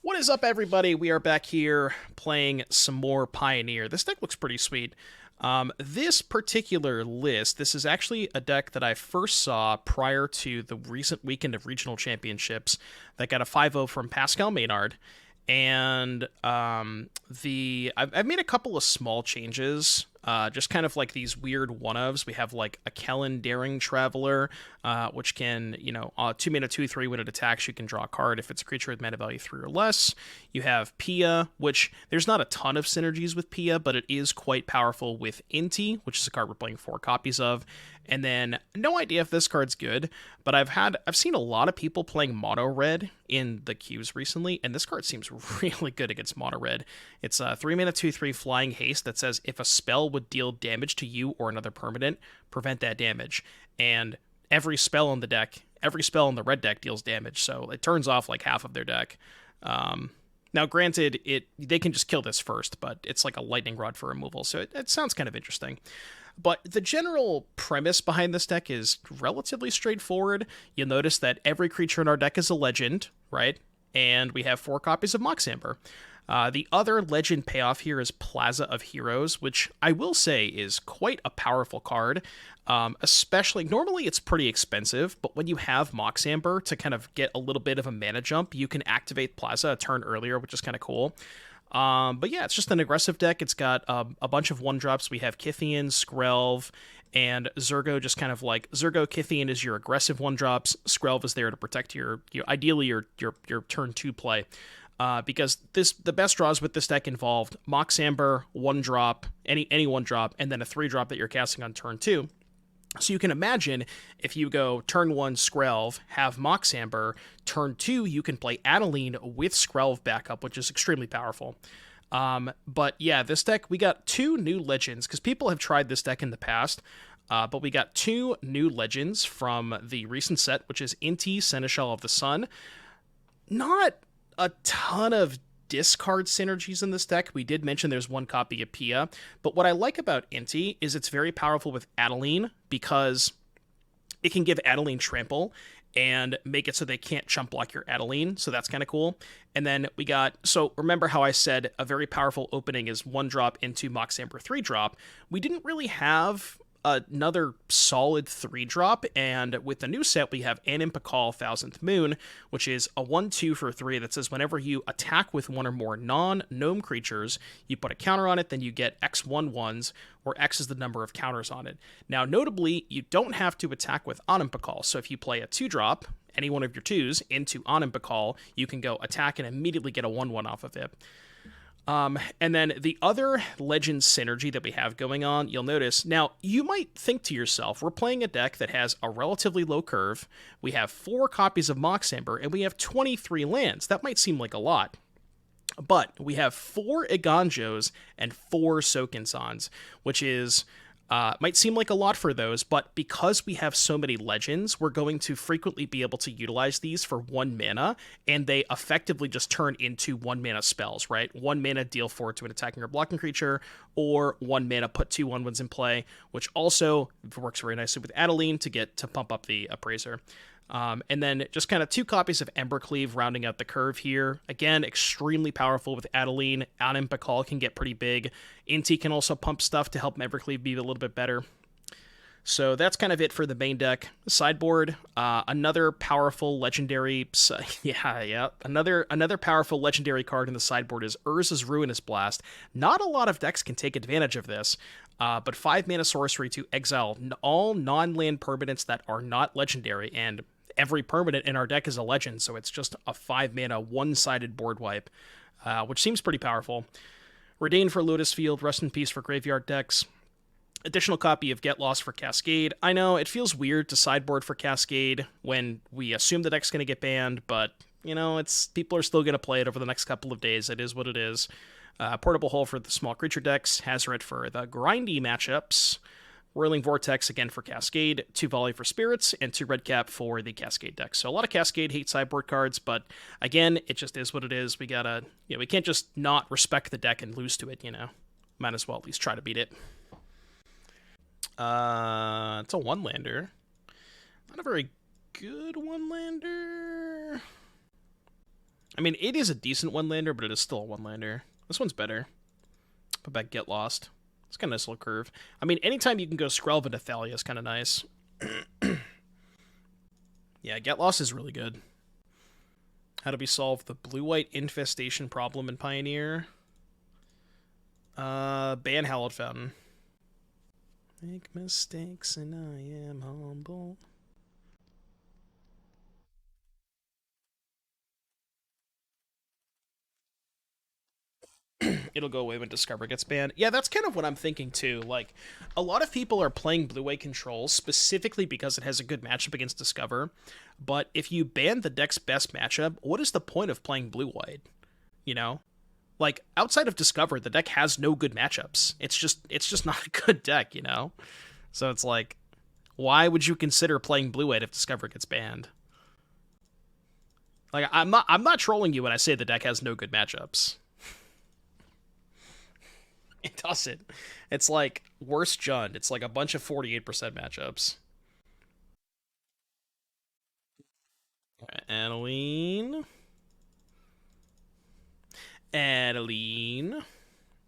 What is up, everybody? We are back here playing some more Pioneer. This deck looks pretty sweet. This particular list, this is actually a deck that I first saw prior to the recent weekend of regional championships that got a 5-0 from Pascal Maynard. And I've made a couple of small changes, just kind of like these weird one-ofs. We have like a Kellen Daring Traveler, which can, 2 mana, 2/3, when it attacks, you can draw a card if it's a creature with mana value 3 or less. You have Pia, which there's not a ton of synergies with Pia, but it is quite powerful with Inti, which is a card we're playing 4 copies of. And then, no idea if this card's good, but I've seen a lot of people playing mono red in the queues recently, and this card seems really good against mono red. It's a 3 mana 2/3 flying haste that says if a spell would deal damage to you or another permanent, prevent that damage. And every spell in the red deck deals damage, so it turns off like half of their deck. Now, granted, they can just kill this first, but it's like a lightning rod for removal, so it sounds kind of interesting. But the general premise behind this deck is relatively straightforward. You'll notice that every creature in our deck is a legend, right? And we have 4 copies of Mox Amber. The other legend payoff here is Plaza of Heroes, which I will say is quite a powerful card. Especially, normally it's pretty expensive, but when you have Mox Amber to kind of get a little bit of a mana jump, you can activate Plaza a turn earlier, which is kind of cool. But yeah, it's just an aggressive deck. It's got a bunch of 1-drops. We have Kytheon, Skrelv, and Zurgo. Just kind of like Zurgo, Kytheon is your aggressive 1-drops. Skrelv is there to protect your ideally your turn 2 play. Because the best draws with this deck involved Mox Amber, 1-drop, any 1-drop, and then a 3-drop that you're casting on turn 2. So you can imagine if you go turn 1 Skrelv, have Mox Amber, turn 2 you can play Adeline with Skrelv backup, which is extremely powerful. But yeah, this deck, we got 2 new legends, because people have tried this deck in the past, but we got 2 new legends from the recent set, which is Inti, Seneschal of the Sun. Not a ton of discard synergies in this deck. We did mention there's 1 copy of Pia, but what I like about Inti is it's very powerful with Adeline, because it can give Adeline trample and make it so they can't chump block your Adeline, so that's kind of cool. And then we got, so remember how I said a very powerful opening is 1-drop into Mox Amber 3-drop. We didn't really have another solid 3-drop, and with the new set we have Inimpakal Thousandth Moon, which is a 1/2 for 3 that says whenever you attack with 1 or more non-gnome creatures, you put a counter on it, then you get X 1/1s, where X is the number of counters on it. Now, notably, you don't have to attack with Inimpakal, so if you play a 2-drop, any one of your 2s, into Inimpakal, you can go attack and immediately get a 1/1 off of it. And then the other legend synergy that we have going on, you'll notice, now you might think to yourself, we're playing a deck that has a relatively low curve, we have 4 copies of Mox Amber, and we have 23 lands. That might seem like a lot. But we have 4 Eiganjos and 4 Sokenzans, which is, might seem like a lot for those, but because we have so many legends, we're going to frequently be able to utilize these for 1 mana, and they effectively just turn into 1 mana spells, right? 1 mana deal 4 to an attacking or blocking creature, or 1 mana put 2 1/1s in play, which also works very nicely with Adeline to pump up the Appraiser. And then just kind of 2 copies of Embercleave rounding out the curve here. Again, extremely powerful with Adeline. Inimpakal can get pretty big. Inti can also pump stuff to help Embercleave be a little bit better. So that's kind of it for the main deck. Sideboard, another powerful legendary, another powerful legendary card in the sideboard is Urza's Ruinous Blast. Not a lot of decks can take advantage of this, but 5 mana sorcery to exile all non-land permanents that are not legendary, and every permanent in our deck is a legend, so it's just a 5 mana one-sided board wipe, which seems pretty powerful. Redain for Lotus Field, Rest in Peace for graveyard decks. Additional copy of Get Lost for Cascade. I know, it feels weird to sideboard for Cascade when we assume the deck's going to get banned, but, people are still going to play it over the next couple of days. It is what it is. Portable Hole for the small creature decks. Hazoret for the grindy matchups. Roiling Vortex again for Cascade, 2 Volley for Spirits, and 2 Redcap for the Cascade deck. So a lot of Cascade hate sideboard cards, but again, it just is what it is. We gotta, we can't just not respect the deck and lose to it, Might as well at least try to beat it. It's a 1-lander. Not a very good 1-lander. I mean, it is a decent one-lander, but it is still a one-lander. This one's better. Put back Get Lost. It's got a nice little curve. I mean, anytime you can go Skrelv into Thalia is kind of nice. Yeah, Get Lost is really good. How do we solve the blue-white infestation problem in Pioneer? Ban Hallowed Fountain. Make mistakes and I am humble. It'll go away when Discover gets banned. Yeah, that's kind of what I'm thinking too. Like, a lot of people are playing blue-white control specifically because it has a good matchup against Discover. But if you ban the deck's best matchup, what is the point of playing blue-white? You know? Like, outside of Discover, the deck has no good matchups. It's just not a good deck, you know? So it's like, why would you consider playing blue-white if Discover gets banned? Like, I'm not trolling you when I say the deck has no good matchups. It doesn't. It's like worse Jund. It's like a bunch of 48% matchups. Alright, Adeline. Adeline.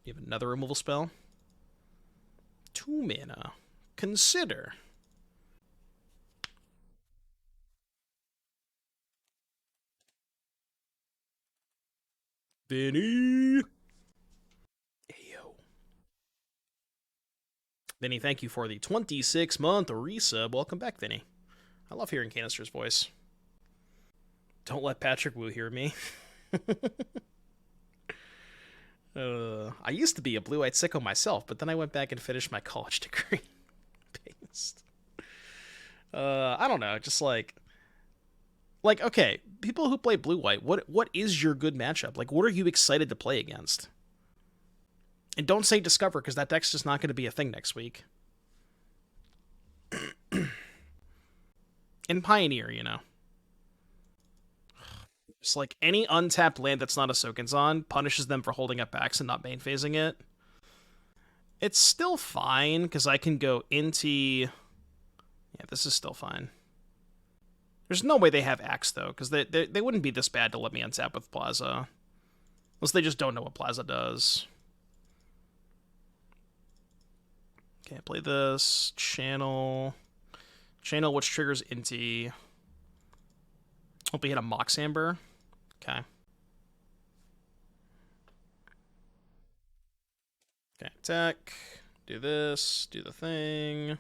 You have another removal spell. 2 mana. Consider. Vinny. Vinny, thank you for the 26-month resub. Welcome back, Vinny. I love hearing Canister's voice. Don't let Patrick Wu hear me. I used to be a blue-eyed sicko myself, but then I went back and finished my college degree. Based. I don't know, just like, okay, people who play blue-white, what is your good matchup? Like, what are you excited to play against? And don't say Discover, because that deck's just not going to be a thing next week. In Pioneer, you know. Just like any untapped land that's not a Sokenzan punishes them for holding up backs and not main phasing it. It's still fine, because I can go into... Yeah, this is still fine. There's no way they have Axe, though, because they wouldn't be this bad to let me untap with Plaza. Unless they just don't know what Plaza does. Okay, play this. Channel, which triggers Inti. Hope we hit a Mox Amber. Okay. Okay, attack. Do this. Do the thing.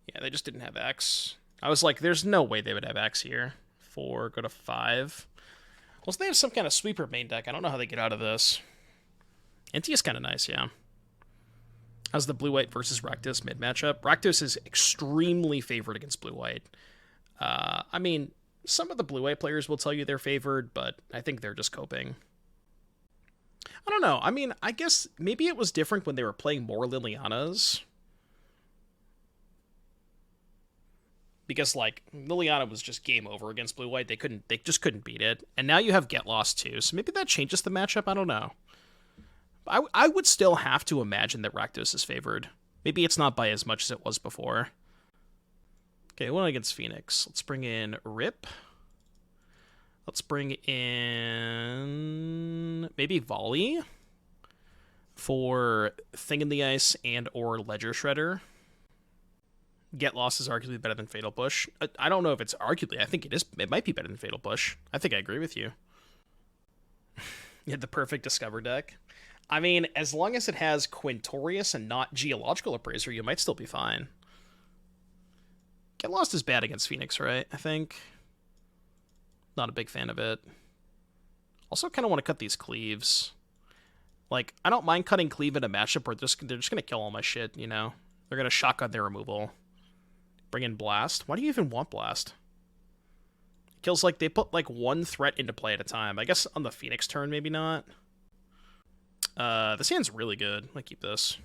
Yeah, they just didn't have X. I was like, there's no way they would have X here. 4, go to 5. Well, so they have some kind of sweeper main deck. I don't know how they get out of this. Inti is kind of nice, yeah. How's the blue-white versus Rakdos mid matchup? Rakdos is extremely favored against blue-white. I mean, some of the blue-white players will tell you they're favored, but I think they're just coping. I don't know. I mean, I guess maybe it was different when they were playing more Lilianas. Because, like, Liliana was just game over against blue-white. They just couldn't beat it. And now you have Get Lost, too. So maybe that changes the matchup. I don't know. I would still have to imagine that Rakdos is favored. Maybe it's not by as much as it was before. Okay, one against Phoenix. Let's bring in Rip. Let's bring in maybe Volley for Thing in the Ice and or Ledger Shredder. Get Lost is arguably better than Fatal Push. I don't know if it's arguably. I think it is. It might be better than Fatal Push. I think I agree with you. You had the perfect Discover deck. I mean, as long as it has Quintorius and not Geological Appraiser, you might still be fine. Get Lost is bad against Phoenix, right? I think. Not a big fan of it. Also kind of want to cut these cleaves. Like, I don't mind cutting cleave in a matchup where they're just going to kill all my shit, you know? They're going to shotgun their removal. Bring in Blast. Why do you even want Blast? It kills, like, they put, like, one threat into play at a time. I guess on the Phoenix turn, maybe not. This hand's really good. I'm gonna keep this.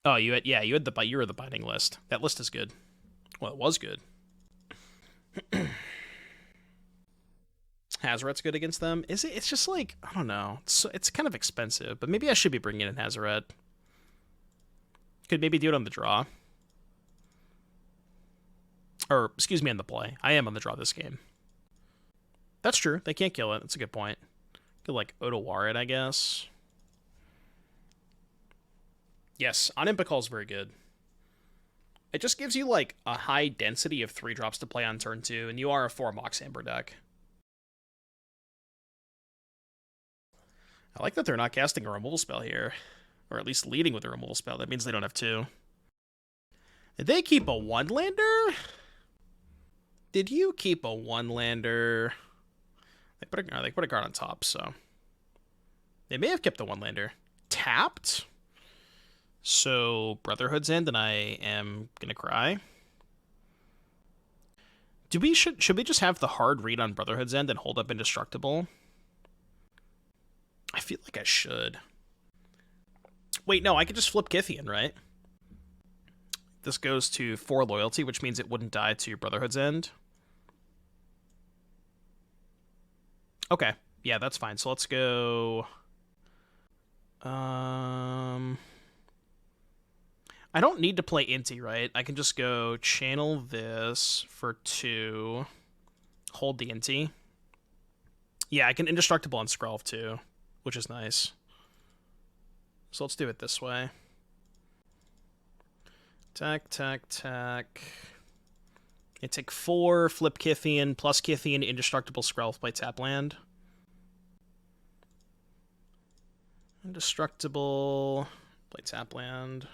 Oh, you were the binding list. That list is good. Well, it was good. Hazoret's good against them. Is it? It's just like, I don't know. It's kind of expensive, but maybe I should be bringing in Hazoret. Could maybe do it on the draw. Or, excuse me, on the play. I am on the draw this game. That's true. They can't kill it. That's a good point. Could, like, Otawar it, I guess. Yes, on Impa is very good. It just gives you, like, a high density of 3-drops to play on turn 2, and you are a 4 Mox Amber deck. I like that they're not casting a removal spell here. Or at least leading with a removal spell. That means they don't have 2. Did they keep a 1-lander? Did you keep a 1-lander? They put a card on top, so... They may have kept the 1-lander. Tapped? So, Brotherhood's End, and I am gonna cry. Should we just have the hard read on Brotherhood's End and hold up Indestructible? I feel like I should. Wait, no, I could just flip Kytheon, right? This goes to 4 loyalty, which means it wouldn't die to Brotherhood's End. Okay, yeah, that's fine. So let's go... I don't need to play Inti, right? I can just go channel this for 2, hold the Inti. Yeah, I can Indestructible on Skrelv too, which is nice. So let's do it this way. Tack, tack, tack. I take 4, flip Kytheon, plus Kytheon, Indestructible Skrelv, play tap land. Indestructible, play tap land.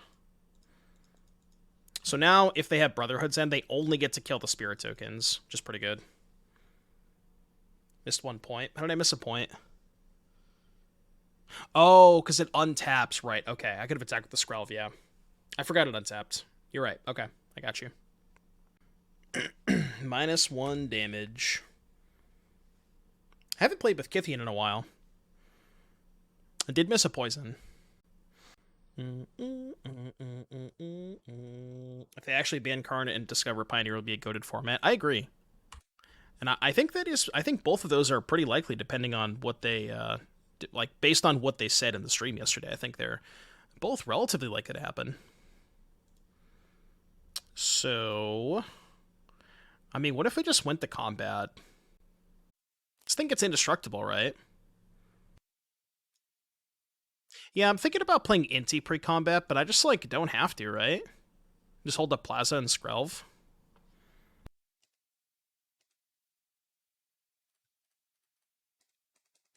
So now, if they have Brotherhood's End, they only get to kill the Spirit tokens, which is pretty good. Missed 1 point. How did I miss a point? Oh, because it untaps. Right, okay. I could have attacked with the Skrelv, yeah. I forgot it untapped. You're right. Okay, I got you. -1 damage. I haven't played with Kytheon in a while. I did miss a poison. If they actually ban Karn and Discover Pioneer, will be a goated format. I agree. And I think I think both of those are pretty likely, depending on what they, like, based on what they said in the stream yesterday. I think they're both relatively likely to happen. So, I mean, what if we just went to combat? I think it's indestructible, right? Yeah, I'm thinking about playing Inti pre-combat, but I just, like, don't have to, right? Just hold up Plaza and Skrelv.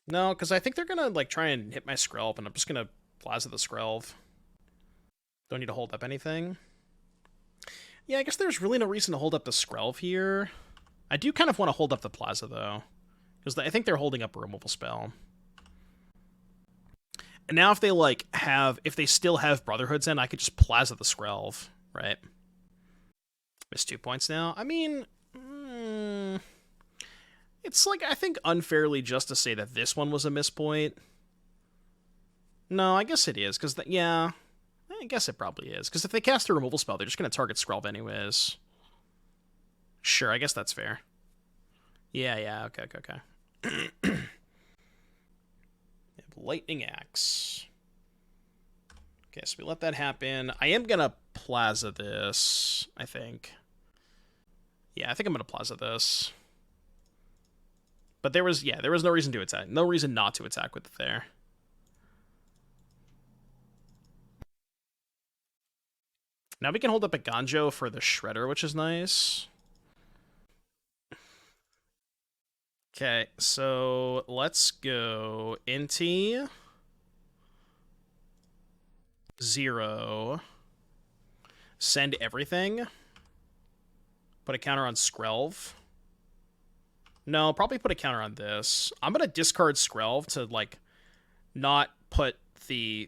No, because I think they're gonna, like, try and hit my Skrelv, and I'm just gonna Plaza the Skrelv. Don't need to hold up anything. Yeah, I guess there's really no reason to hold up the Skrelv here. I do kind of want to hold up the Plaza, though. Because I think they're holding up a removal spell. And now if they, like, if they still have Brotherhood's End, I could just Plaza the Skrelv, right? Missed 2 points now. I mean, it's, like, I think unfairly just to say that this one was a miss point. No, I guess it is, because, yeah, I guess it probably is. Because if they cast a removal spell, they're just going to target Skrelv anyways. Sure, I guess that's fair. Yeah, okay. Lightning Axe. Okay, so we let that happen. I am gonna Plaza this, I think. Yeah, I think I'm gonna Plaza this. But there was no reason to attack. No reason not to attack with it there. Now we can hold up Eiganjo for the Shredder, which is nice. Okay, so let's go Inti 0. Send everything. Put a counter on Skrelv. No, probably put a counter on this. I'm gonna discard Skrelv to, like, not put the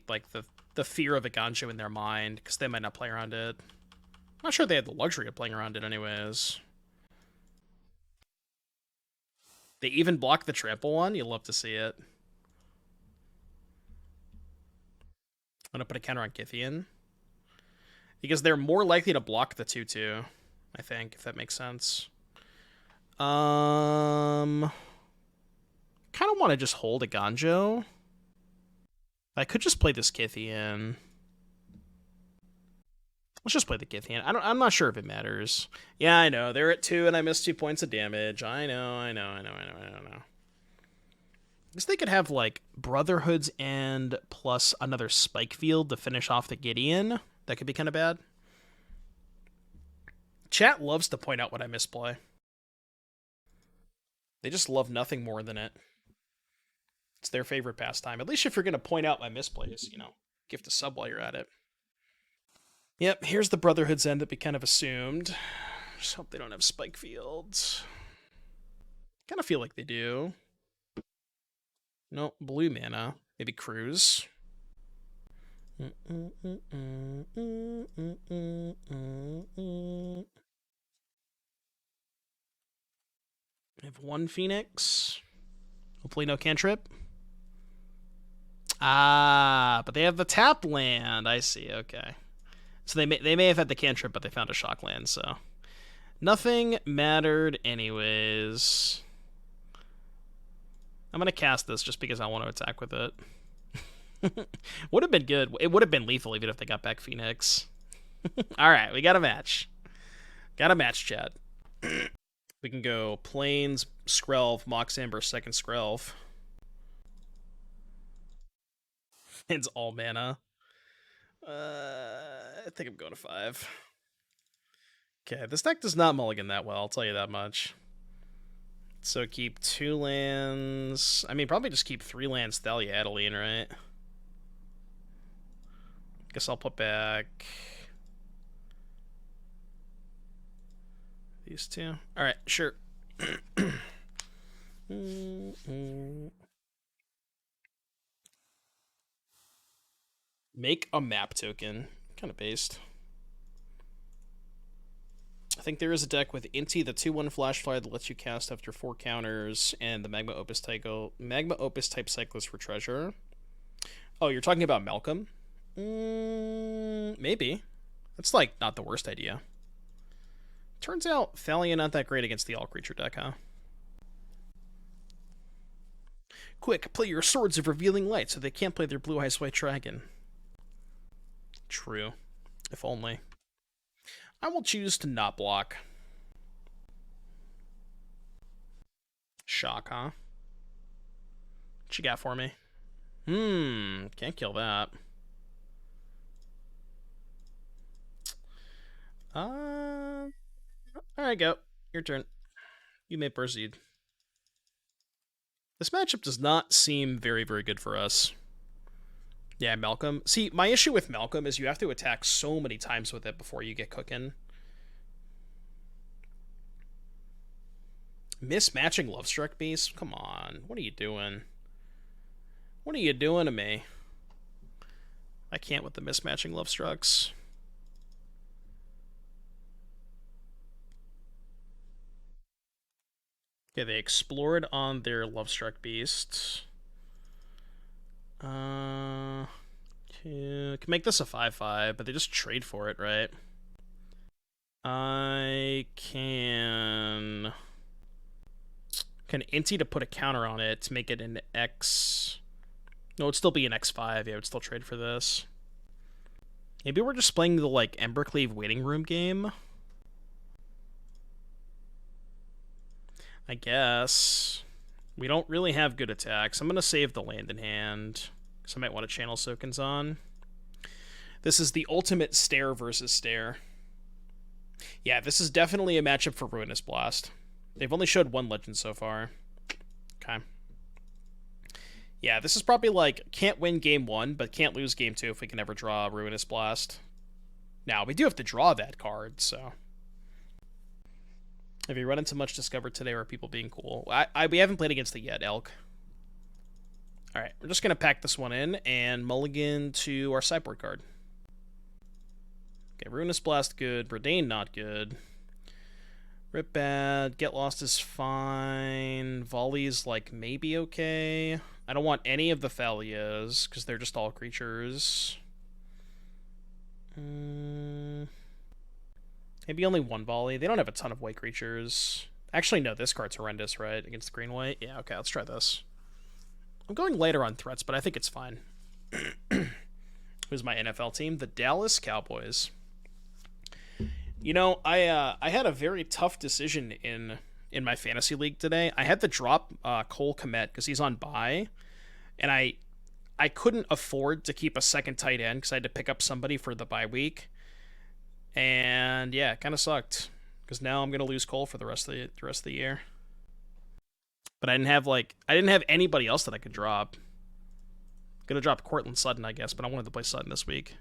fear of Eiganjo in their mind, because they might not play around it. I'm not sure they had the luxury of playing around it anyways. They even block the trample one? You'll love to see it. I'm gonna put a counter on Kytheon. Because they're more likely to block the 2/2, I think, if that makes sense. Kind of want to just hold Eiganjo. I could just play this Kytheon. Let's just play the Kytheon. I'm not sure if it matters. Yeah, I know. They're at 2 and I missed 2 points of damage. I know. I guess they could have, like, Brotherhood's End plus another Spike Field to finish off the Gideon. That could be kind of bad. Chat loves to point out when I misplay. They just love nothing more than it. It's their favorite pastime. At least if you're going to point out my misplays, you know, gift a sub while you're at it. Yep, here's the Brotherhood's End that we kind of assumed. Just hope they don't have Spike Fields. Kind of feel like they do. No, blue mana. Maybe Cruise. I have 1 Phoenix. Hopefully no cantrip. Ah, but they have the tap land. I see, okay. So they may have had the cantrip, but they found a shock land, so... Nothing mattered anyways. I'm going to cast this just because I want to attack with it. Would have been good. It would have been lethal even if they got back Phoenix. Alright, we got a match. Got a match, chat. We can go Plains, Skrelv, Mox Amber, second Skrelv. It's all mana. I think I'm going to 5. Okay, this deck does not mulligan that well, I'll tell you that much. So keep 2 lands. I mean, probably just keep 3 lands Thalia, Adeline, right? Guess I'll put back these 2. Alright, sure. Make a map token. Kind of based. I think there is a deck with Inti, the 2/1 flash flyer that lets you cast after 4 counters, and the Magma Opus type cyclist for treasure. Oh, you're talking about Malcolm? Maybe. That's, like, not the worst idea. Turns out Thalia not that great against the all-creature deck, huh? Quick, play your Swords of Revealing Light so they can't play their Blue Eyes White Dragon. True. If only. I will choose to not block. Shock, huh? What you got for me? Can't kill that. Alright, go. Your turn. You may proceed. This matchup does not seem very, very good for us. Yeah, Malcolm. See, my issue with Malcolm is you have to attack so many times with it before you get cooking. Mismatching Lovestruck Beast? Come on. What are you doing? What are you doing to me? I can't with the mismatching Lovestrucks. Okay, they explored on their Lovestruck Beast. Can make this a 5/5, but they just trade for it, right? I can Inti to put a counter on it to make it an X. No, it'd still be an X5. Yeah, I would still trade for this. Maybe we're just playing the, like, Embercleave waiting room game. I guess. We don't really have good attacks. I'm going to save the land in hand, because I might want to channel Sokenzan. This is the ultimate stare versus stare. Yeah, this is definitely a matchup for Ruinous Blast. They've only showed 1 legend so far. Okay. Yeah, this is probably like, can't win game 1, but can't lose game 2 if we can ever draw Ruinous Blast. Now, we do have to draw that card, so... Have you run into much Discovered today, or are people being cool? We haven't played against it yet, Elk. Alright, we're just going to pack this one in and mulligan to our sideboard card. Okay, Ruinous Blast good, Bredane not good. Rip bad, Get Lost is fine, Volley's like maybe okay. I don't want any of the Thalias, because they're just all creatures. Maybe only 1 Volley. They don't have a ton of white creatures. Actually, no, this card's horrendous, right? Against green-white? Yeah, okay, let's try this. I'm going later on threats, but I think it's fine. Who's my NFL team? The Dallas Cowboys. You know, I had a very tough decision in my fantasy league today. I had to drop Cole Komet because he's on bye, and I couldn't afford to keep a second tight end because I had to pick up somebody for the bye week, and yeah, it kind of sucked because now I'm gonna lose Cole for the rest of the year. But I didn't have anybody else that I could drop. Gonna drop Cortland Sutton, I guess, but I wanted to play Sutton this week.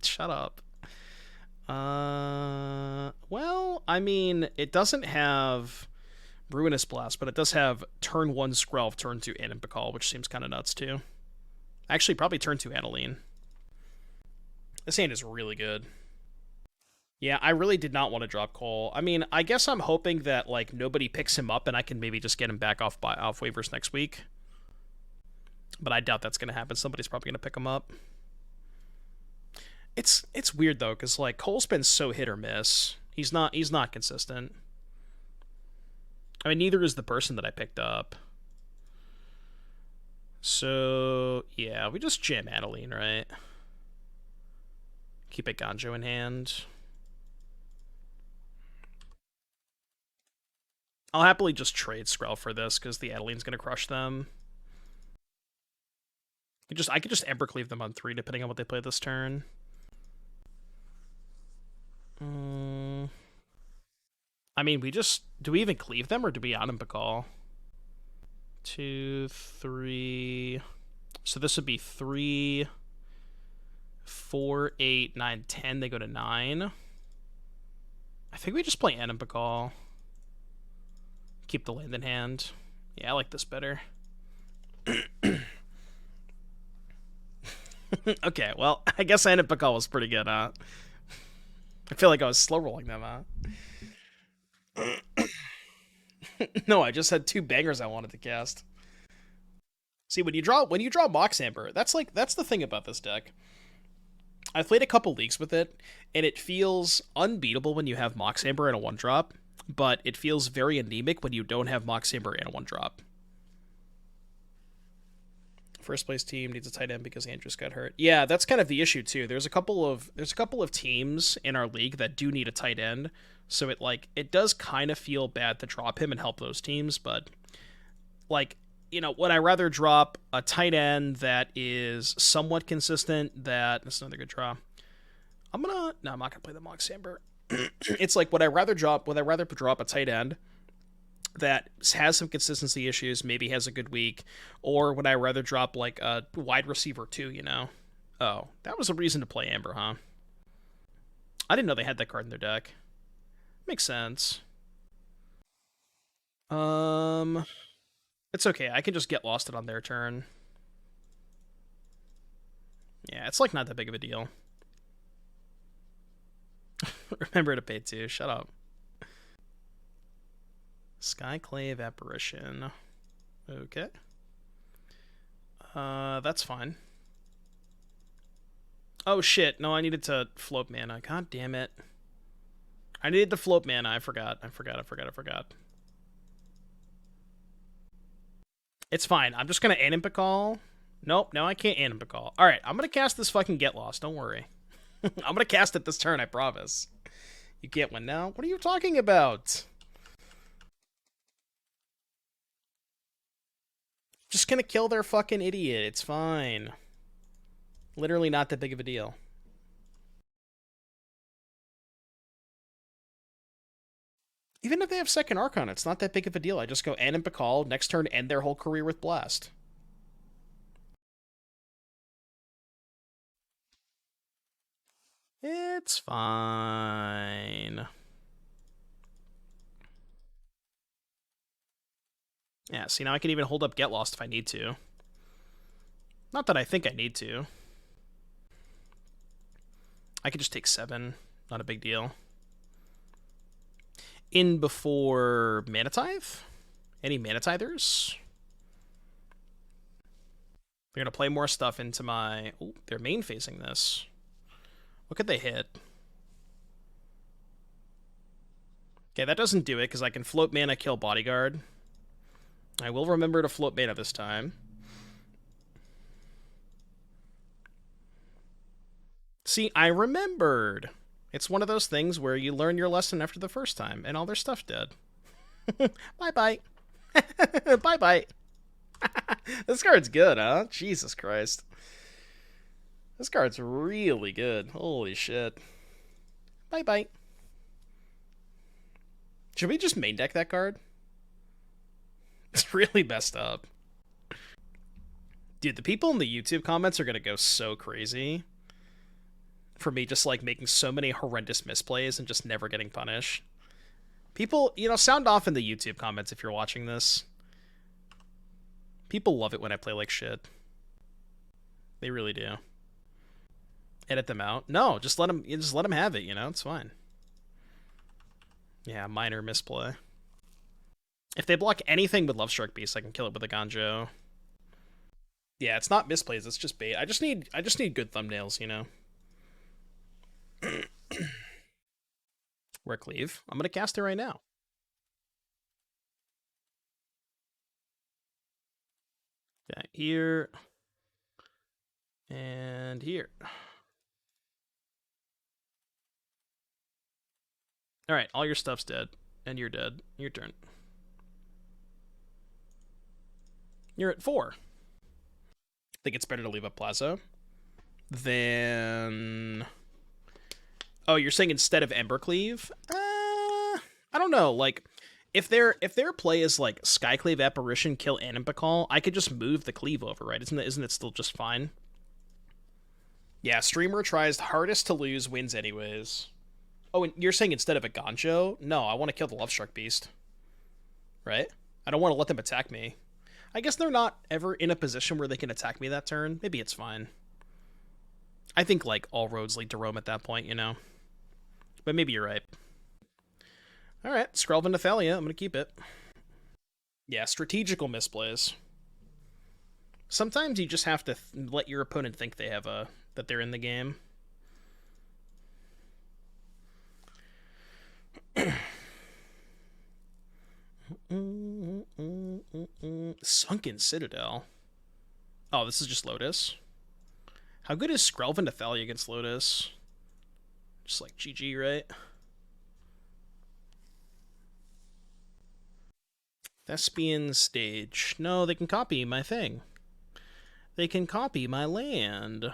Shut up. Well, I mean, it doesn't have Ruinous Blast, but it does have turn 1 Skrelv, turn 2 Inimpakal, which seems kind of nuts too. Actually, probably turn 2 Adeline. This hand is really good. Yeah, I really did not want to drop Cole. I mean, I guess I'm hoping that like nobody picks him up and I can maybe just get him back off waivers next week. But I doubt that's going to happen. Somebody's probably going to pick him up. It's weird though, because like Cole's been so hit or miss. He's not consistent. I mean, neither is the person that I picked up. So yeah, we just jam Adeline, right? Keep Eiganjo in hand. I'll happily just trade Skrelv for this because the Adeline's gonna crush them. I could just Embercleave them on 3 depending on what they play this turn. I mean, do we even cleave them or do we Inimpakal? 2, 3. So this would be 3, 4, 8, 9, 10. They go to 9. I think we just play Inimpakal. Keep the land in hand. Yeah, I like this better. Okay, well, I guess Inimpakal was pretty good, huh? I feel like I was slow rolling them, huh? No, I just had 2 bangers I wanted to cast. See, when you draw Mox Amber, that's the thing about this deck. I've played a couple leagues with it, and it feels unbeatable when you have Mox Amber in a 1-drop, but it feels very anemic when you don't have Mox Amber in a 1-drop. First place team needs a tight end because Andrews got hurt. Yeah, that's kind of the issue too. There's a couple of teams in our league that do need a tight end, so it does kind of feel bad to drop him and help those teams, but like, you know, would I rather drop a tight end that is somewhat consistent? That's another good draw. I'm not gonna play the Mox Amber. It's like, would I rather drop a tight end that has some consistency issues, maybe has a good week, or would I rather drop like a wide receiver too, you know? Oh, that was a reason to play Amber, huh? I didn't know they had that card in their deck. Makes sense. It's okay. I can just get lost it on their turn. Yeah, it's like not that big of a deal. Remember to pay 2. Shut up. Skyclave Apparition. Okay. That's fine. Oh shit, no, I needed to float mana. God damn it. I needed to float mana. I forgot. It's fine. I'm just gonna Inimpakal. Nope, no, I can't Inimpakal. Alright, I'm gonna cast this fucking Get Lost, don't worry. I'm gonna cast it this turn, I promise. You can't win now? What are you talking about? Just gonna kill their fucking idiot. It's fine. Literally not that big of a deal. Even if they have second Archon, it's not that big of a deal. I just go Inimpakal, next turn end their whole career with Blast. It's fine. Yeah, see, now I can even hold up Get Lost if I need to. Not that I think I need to. I could just take 7. Not a big deal. In before Mana Tithe? Any Mana Tithers? They're going to play more stuff into my... Oh, they're main facing this. What could they hit? Okay, that doesn't do it because I can float mana, kill Bodyguard. I will remember to float mana this time. See, I remembered. It's one of those things where you learn your lesson after the first time, and all their stuff dead. Bye-bye. Bye-bye. This card's good, huh? Jesus Christ. This card's really good. Holy shit. Bye-bye. Should we just main deck that card? It's really messed up. Dude, the people in the YouTube comments are gonna go so crazy for me just, like, making so many horrendous misplays and just never getting punished. People, you know, sound off in the YouTube comments if you're watching this. People love it when I play like shit. They really do. Edit them out? No, just let them have it, you know? It's fine. Yeah, minor misplay. If they block anything with Love Struck Beast, I can kill it with Eiganjo. Yeah, it's not misplays, it's just bait. I just need good thumbnails, you know? Redcap. I'm gonna cast it right now. Okay, here. And here. Alright, all your stuff's dead. And you're dead. Your turn. You're at 4. I think it's better to leave up Plaza. Then... Oh, you're saying instead of Embercleave? I don't know. Like, if their play is like Skyclave, Apparition, kill Animbacall, I could just move the cleave over, right? Isn't it still just fine? Yeah, streamer tries hardest to lose, wins anyways. Oh, and you're saying instead of Eiganjo? No, I want to kill the Love Struck Beast. Right? I don't want to let them attack me. I guess they're not ever in a position where they can attack me that turn. Maybe it's fine. I think, like, all roads lead to Rome at that point, you know? But maybe you're right. Alright, Skrelv into Thalia. I'm gonna keep it. Yeah, strategical misplays. Sometimes you just have to let your opponent think they have that they're in the game. Sunken Citadel. Oh, this is just Lotus. How good is Skrelv into Thalia against Lotus? Just like GG, right? Thespian Stage. No, they can copy my thing. They can copy my land.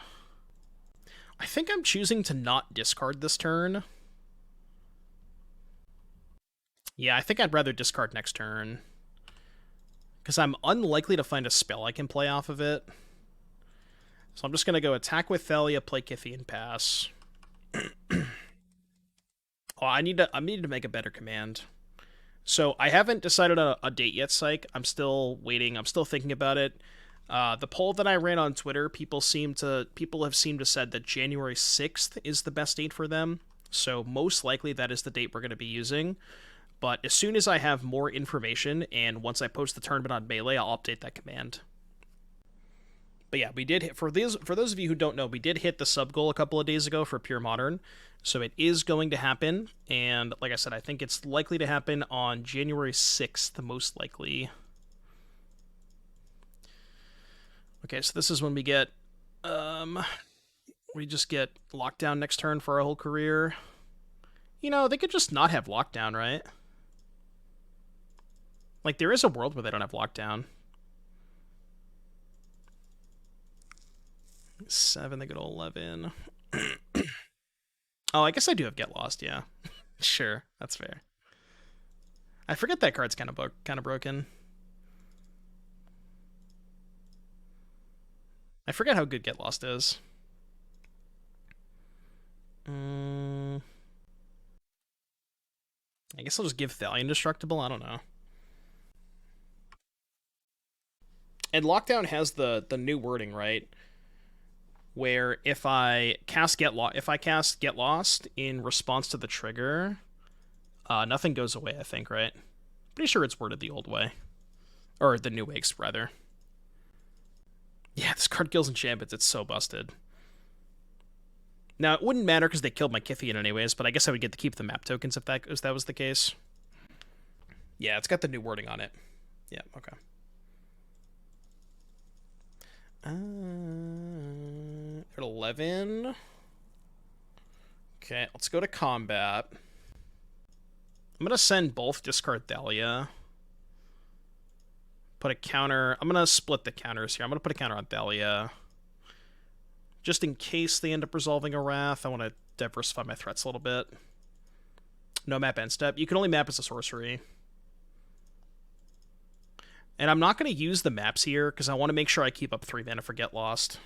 I think I'm choosing to not discard this turn. Yeah, I think I'd rather discard next turn. Because I'm unlikely to find a spell I can play off of it. So I'm just going to go attack with Thalia, play Kytheon, pass. Oh, I need to make a better command. So I haven't decided on a date yet, Psych. I'm still waiting. I'm still thinking about it. The poll that I ran on Twitter, people have seemed to said that January 6th is the best date for them. So most likely that is the date we're going to be using. But as soon as I have more information, and once I post the tournament on Melee, I'll update that command. But yeah, we did hit, for those of you who don't know, we did hit the sub goal a couple of days ago for Pure Modern. So it is going to happen, and like I said, I think it's likely to happen on January 6th, most likely. Okay, so this is when we get, we just get lockdown next turn for our whole career. You know, they could just not have lockdown, right? Like, there is a world where they don't have lockdown. 7, they go to 11. Oh, I guess I do have Get Lost, yeah. Sure, that's fair. I forget that card's kind of broken. I forget how good Get Lost is. I guess I'll just give Thalia Indestructible, I don't know. And Lockdown has the new wording, right? Where if I cast Get Lost in response to the trigger, nothing goes away, I think, right? Pretty sure it's worded the old way. Or the new way, rather. Yeah, this card kills enchantments, it's so busted. Now, it wouldn't matter because they killed my Kytheon anyways, but I guess I would get to keep the map tokens if that was the case. Yeah, it's got the new wording on it. Yeah, okay. At 11. Okay, let's go to combat. I'm going to send both discard Thalia. Put a counter. I'm going to split the counters here. I'm going to put a counter on Thalia. Just in case they end up resolving a Wrath, I want to diversify my threats a little bit. No map end step. You can only map as a sorcery. And I'm not going to use the maps here because I want to make sure I keep up 3 mana for Get Lost.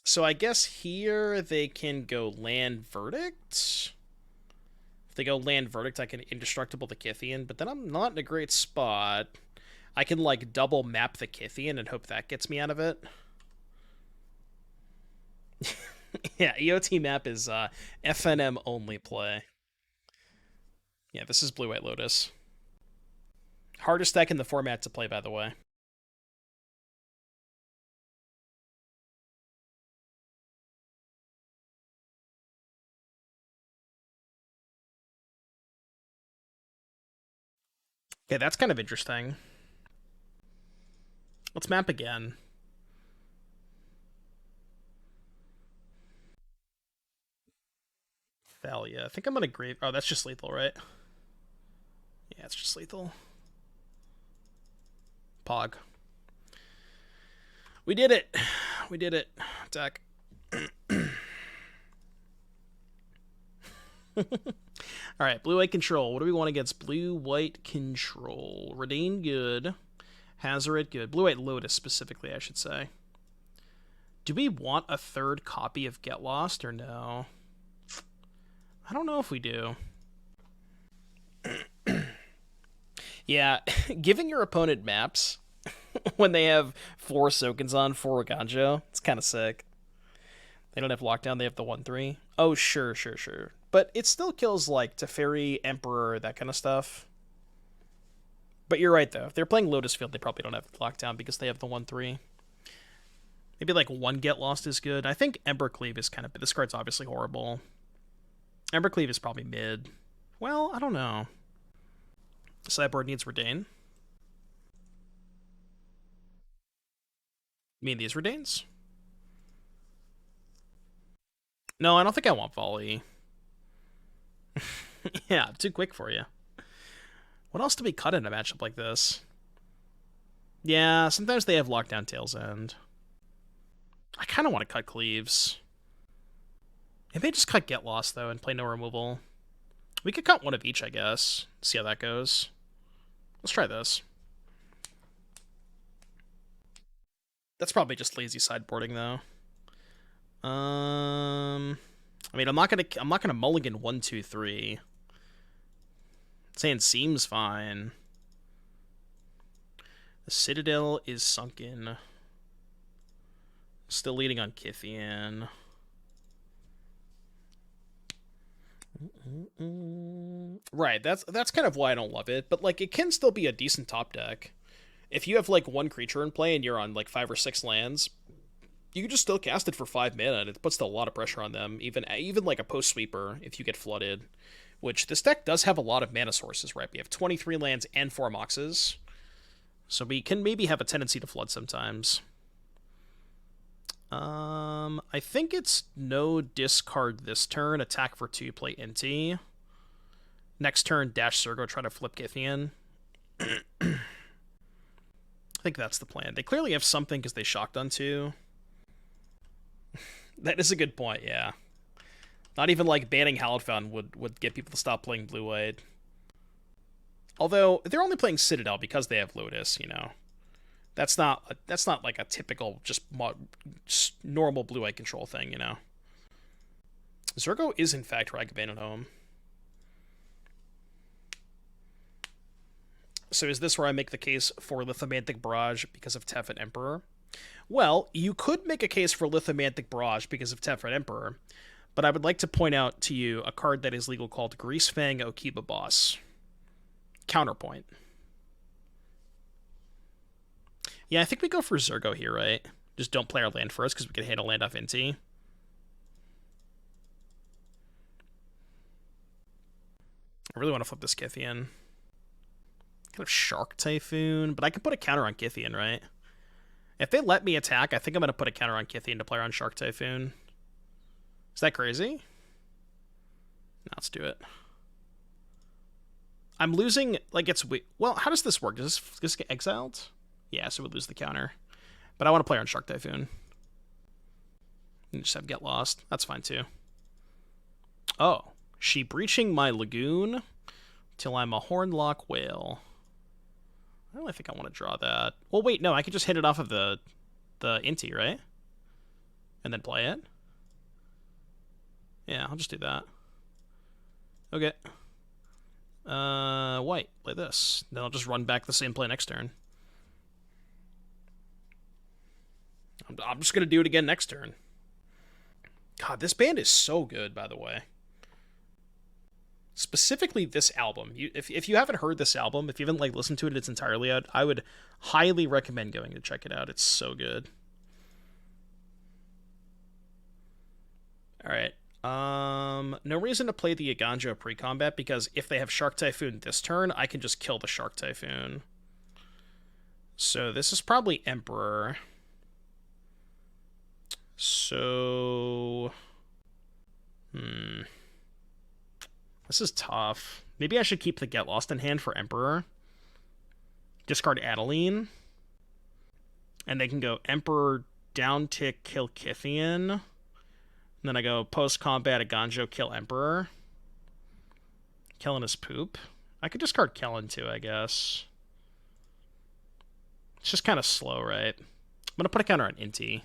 So I guess here they can go Land Verdict. If they go Land Verdict, I can Indestructible the Kytheon, but then I'm not in a great spot. I can, like, double map the Kytheon and hope that gets me out of it. Yeah, EOT map is FNM only play. Yeah, this is Blue-White Lotus. Hardest deck in the format to play, by the way. Okay, that's kind of interesting. Let's map again. Thalia. I think I'm gonna grave. Oh, that's just lethal, right? Yeah, it's just lethal. Pog. We did it. We did it. Deck. Alright, blue-white control. What do we want against blue-white control? Redain good. Hazoret good. Blue-white Lotus specifically, I should say. Do we want a third copy of Get Lost or no? I don't know if we do. Yeah, giving your opponent maps when they have 4 Sokenzan, 4 Eiganjo, it's kind of sick. They don't have lockdown, they have the 1-3. Oh, sure. But it still kills, like, Teferi, Emperor, that kind of stuff. But you're right, though. If they're playing Lotus Field, they probably don't have lockdown because they have the 1-3. Maybe, like, 1 Get Lost is good. I think Embercleave is kind of... This card's obviously horrible. Embercleave is probably mid. Well, I don't know. Sideboard needs Redain. You mean these Redains? No, I don't think I want Volley. Yeah, I'm too quick for you. What else do we cut in a matchup like this? Yeah, sometimes they have lockdown Tail's End. I kind of want to cut Cleaves. Maybe I just cut Get Lost, though, and play no removal. We could cut one of each, I guess. See how that goes. Let's try this. That's probably just lazy sideboarding, though. I mean, I'm not gonna mulligan 1, 2, 3. Saying seems fine. The Citadel is sunken. Still leading on Kytheon. Right, that's kind of why I don't love it, but like it can still be a decent top deck. If you have like 1 creature in play and you're on like 5 or 6 lands, you can just still cast it for 5 mana and it puts a lot of pressure on them, even like a post sweeper if you get flooded. Which this deck does have a lot of mana sources, right? We have 23 lands and 4 Moxes. So we can maybe have a tendency to flood sometimes. I think it's no discard this turn, attack for 2, play Inti. Next turn, dash Zurgo, try to flip Kytheon. I think that's the plan. They clearly have something because they shocked on 2. That is a good point, yeah. Not even like banning Hallowed would get people to stop playing blue-white. Although they're only playing Citadel because they have Lotus, you know. That's not like a typical just normal blue-white control thing, you know. Zurgo is in fact Ragavan at home. So is this where I make the case for Lithomantic Barrage because of Tef and Emperor? Well, you could make a case for Lithomantic Barrage because of Tef and Emperor, but I would like to point out to you a card that is legal called Greasefang Okiba Boss. Counterpoint. Yeah, I think we go for Zurgo here, right? Just don't play our land first because we can handle land off Inti. I really want to flip this Kytheon. Kind of Shark Typhoon, but I can put a counter on Kytheon, right? If they let me attack, I think I'm going to put a counter on Kytheon to play on Shark Typhoon. Is that crazy? let's do it. I'm losing, like, it's... Well, how does this work? Does this get exiled? Yeah, so we lose the counter. But I want to play on Shark Typhoon. And just have Get Lost. That's fine, too. Oh. She breaching my Lagoon till I'm a Hornlock Whale. I don't really think I want to draw that. Well, wait, no, I could just hit it off of the Inti, right? And then play it? Yeah, I'll just do that. Okay. White, play this. Then I'll just run back the same play next turn. I'm just going to do it again next turn. God, this band is so good, by the way. Specifically this album. If you haven't heard this album, if you haven't like listened to it its entirely out, I would highly recommend going to check it out. It's so good. Alright. No reason to play the Eiganjo pre-combat, because if they have Shark Typhoon this turn, I can just kill the Shark Typhoon. So this is probably Emperor. So... This is tough. Maybe I should keep the Get Lost in hand for Emperor. Discard Adeline. And they can go Emperor, down tick, kill Kytheon. And then I go post-combat Eiganjo, kill Emperor. Kellen is poop. I could discard Kellen too, I guess. It's just kind of slow, right? I'm going to put a counter on Inti.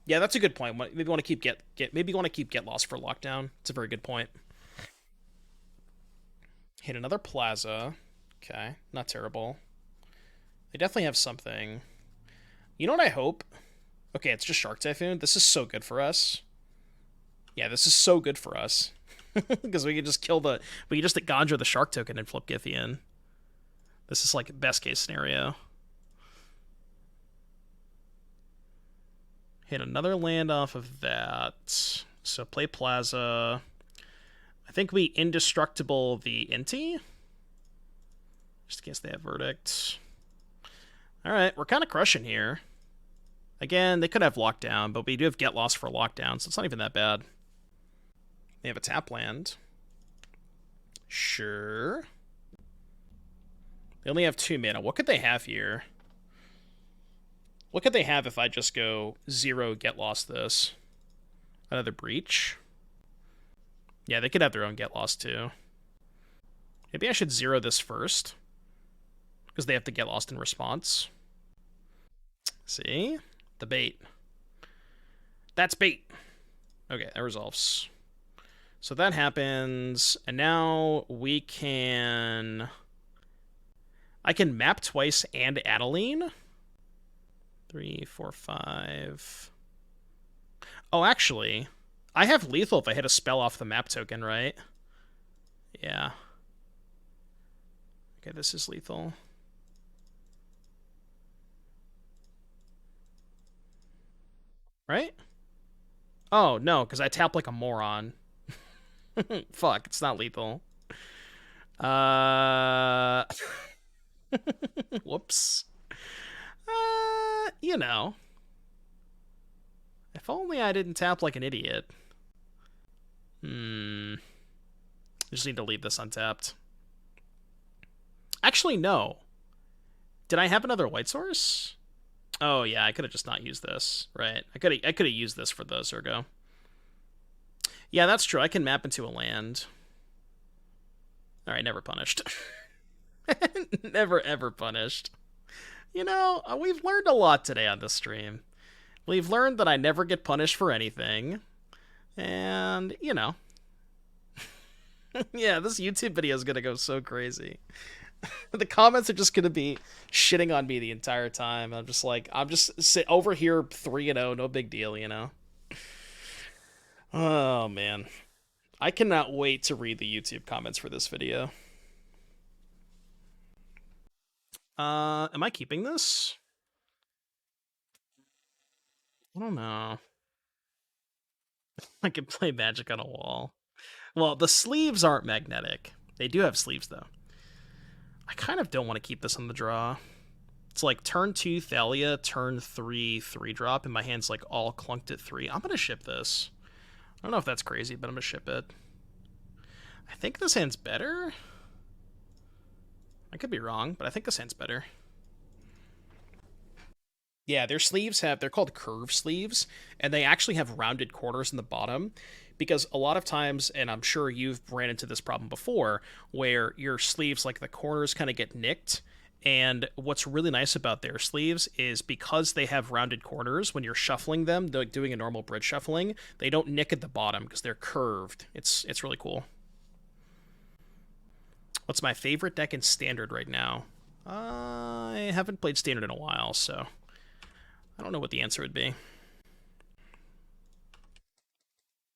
Yeah, that's a good point. Maybe want to keep maybe want to keep Get Lost for lockdown. It's a very good point. Hit another Plaza. Okay, not terrible. They definitely have something. You know what I hope? Okay, it's just Shark Typhoon. This is so good for us. Yeah, this is so good for us. Because we can just we can just Eiganjo the Shark token and flip Gideon. This is like best case scenario. Hit another land off of that. So play Plaza. I think we indestructible the Inti. Just in case they have Verdict. Alright, we're kind of crushing here. Again, they could have Lockdown, but we do have Get Lost for Lockdown, so it's not even that bad. They have a tap land. Sure. They only have 2 mana. What could they have here? What could they have if I just go 0, Get Lost this? Another Breach? Yeah, they could have their own Get Lost too. Maybe I should 0 this first. Because they have to Get Lost in response. See? The bait. That's bait. Okay, that resolves. So that happens. And now we can... I can map twice and Adeline. 3, 4, 5. Oh, actually, I have lethal if I hit a spell off the map token, right? Yeah. Okay, this is lethal. Right? Oh, no, because I tap like a moron. Fuck, it's not lethal. Whoops. You know. If only I didn't tap like an idiot. Just need to leave this untapped. Actually, no. Did I have another white source? Oh, yeah, I could have just not used this. Right. I could have used this for the Zurgo. Yeah, that's true. I can map into a land. Alright, never punished. Never, ever punished. You know, we've learned a lot today on this stream. We've learned that I never get punished for anything. And, you know. Yeah, this YouTube video is going to go so crazy. The comments are just going to be shitting on me the entire time. I'm just over here 3-0, no big deal, you know. Oh, man. I cannot wait to read the YouTube comments for this video. Am I keeping this? I don't know. I could play Magic on a wall. Well, the sleeves aren't magnetic. They do have sleeves, though. I kind of don't want to keep this on the draw. It's like turn 2 Thalia, turn 3 3-drop, and my hand's like all clunked at 3. I'm gonna ship this. I don't know if that's crazy, but I'm gonna ship it. I think this hand's better. I could be wrong, but I think this hand's better. Yeah, their sleeves they're called curve sleeves, and they actually have rounded corners in the bottom, because a lot of times, and I'm sure you've ran into this problem before, where your sleeves, like the corners kind of get nicked, and what's really nice about their sleeves is because they have rounded corners, when you're shuffling them, like doing a normal bridge shuffling, they don't nick at the bottom because they're curved. It's really cool. What's my favorite deck in Standard right now? I haven't played Standard in a while, so I don't know what the answer would be. I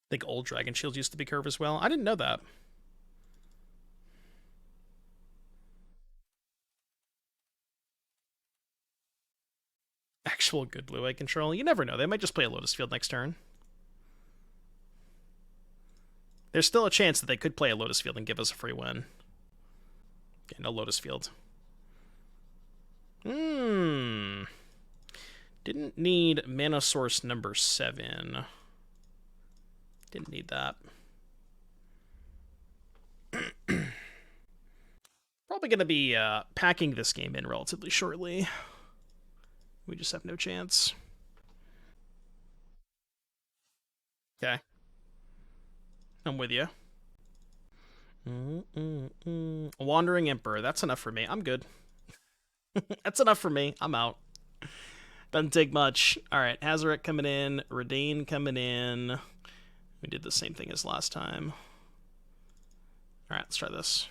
think old Dragon Shields used to be curve as well. I didn't know that. Actual good blue-eye control. You never know. They might just play a Lotus Field next turn. There's still a chance that they could play a Lotus Field and give us a free win. Okay, no Lotus Field. Didn't need mana source number 7. Didn't need that. Probably going to be packing this game in relatively shortly. We just have no chance. Okay. I'm with you. Wandering Emperor. That's enough for me. I'm good. That's enough for me. I'm out. Doesn't take much. Alright, Hazoret coming in. Redane coming in. We did the same thing as last time. Alright, let's try this.